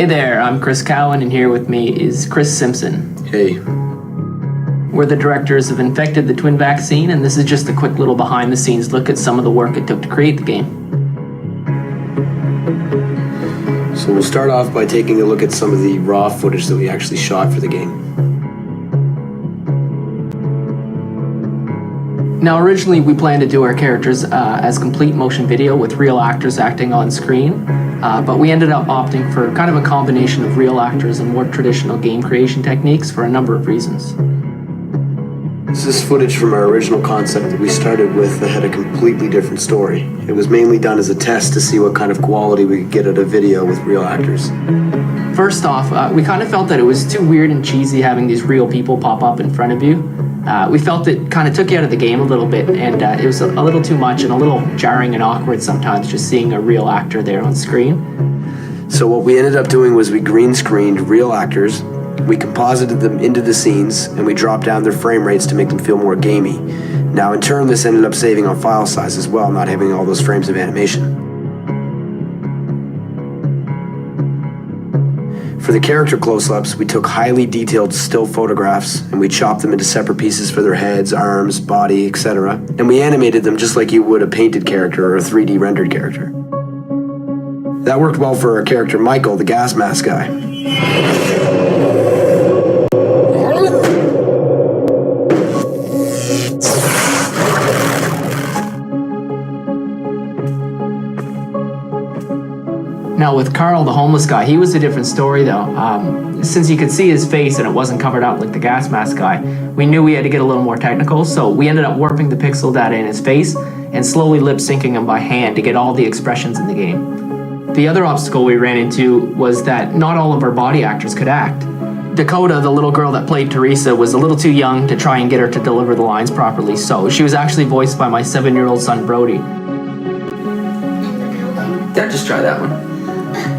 Hey there, I'm Chris Cowan, and here with me is Chris Simpson. Hey. We're the directors of Infected the Twin Vaccine, and this is just a quick little behind-the-scenes look at some of the work it took to create the game. So we'll start off by taking a look at some of the raw footage that we actually shot for the game. Now, originally we planned to do our characters as complete motion video with real actors acting on screen, but we ended up opting for kind of a combination of real actors and more traditional game creation techniques for a number of reasons. This is footage from our original concept that we started with that had a completely different story. It was mainly done as a test to see what kind of quality we could get out of video with real actors. First off, we kind of felt that it was too weird and cheesy having these real people pop up in front of you. We felt it kind of took you out of the game a little bit, and it was a little too much and a little jarring and awkward sometimes just seeing a real actor there on screen. So what we ended up doing was we green screened real actors, we composited them into the scenes, and we dropped down their frame rates to make them feel more gamey. Now in turn, this ended up saving on file size as well, not having all those frames of animation. For the character close-ups, we took highly detailed still photographs and we chopped them into separate pieces for their heads, arms, body, etc. And we animated them just like you would a painted character or a 3D rendered character. That worked well for our character Michael, the gas mask guy. Now with Carl, the homeless guy, he was a different story though. Since you could see his face and it wasn't covered up like the gas mask guy, we knew we had to get a little more technical, so we ended up warping the pixel data in his face and slowly lip syncing him by hand to get all the expressions in the game. The other obstacle we ran into was that not all of our body actors could act. Dakota, the little girl that played Teresa, was a little too young to try and get her to deliver the lines properly, so she was actually voiced by my 7-year-old son Brody. Yeah, just try that one.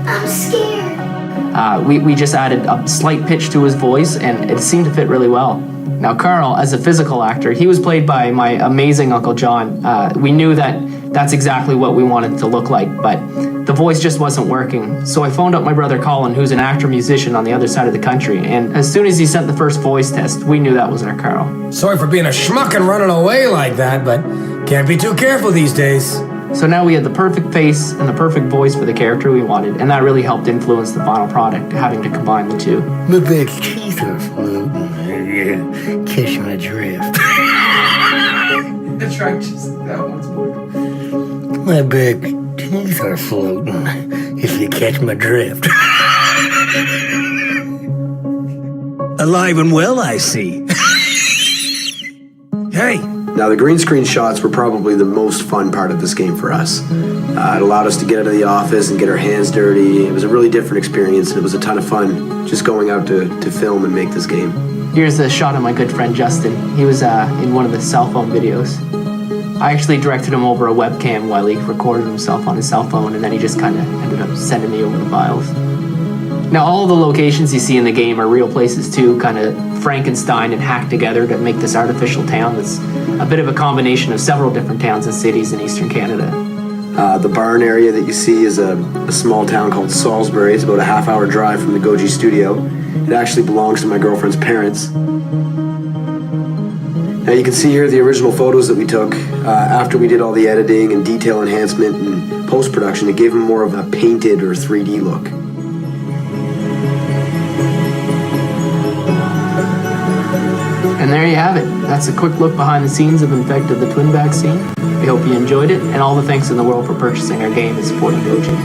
I'm scared. We just added a slight pitch to his voice, and it seemed to fit really well. Now, Carl, as a physical actor, he was played by my amazing Uncle John. We knew that that's exactly what we wanted to look like, but the voice just wasn't working. So I phoned up my brother Colin, who's an actor-musician on the other side of the country, and as soon as he sent the first voice test, we knew that was our Carl. Sorry for being a schmuck and running away like that, but can't be too careful these days. So now we had the perfect face and the perfect voice for the character we wanted, and that really helped influence the final product, having to combine the two. My big teeth are floating. Yeah, catch my drift. Try just that once more. My big teeth are floating. If you catch my drift. Alive and well, I see. Hey. Now the green screen shots were probably the most fun part of this game for us. It allowed us to get out of the office and get our hands dirty. It was a really different experience, and it was a ton of fun just going out to film and make this game. Here's a shot of my good friend Justin. He was in one of the cell phone videos. I actually directed him over a webcam while he recorded himself on his cell phone, and then he just kind of ended up sending me over the files. Now, all the locations you see in the game are real places too, kind of Frankenstein and hacked together to make this artificial town that's a bit of a combination of several different towns and cities in eastern Canada. The barn area that you see is a small town called Salisbury. It's about a half-hour drive from the Goji studio. It actually belongs to my girlfriend's parents. Now you can see here the original photos that we took. After we did all the editing and detail enhancement and post-production, it gave them more of a painted or 3D look. And there you have it. That's a quick look behind the scenes of Infected the Twin Vaccine. We hope you enjoyed it, and all the thanks in the world for purchasing our game and supporting Goji.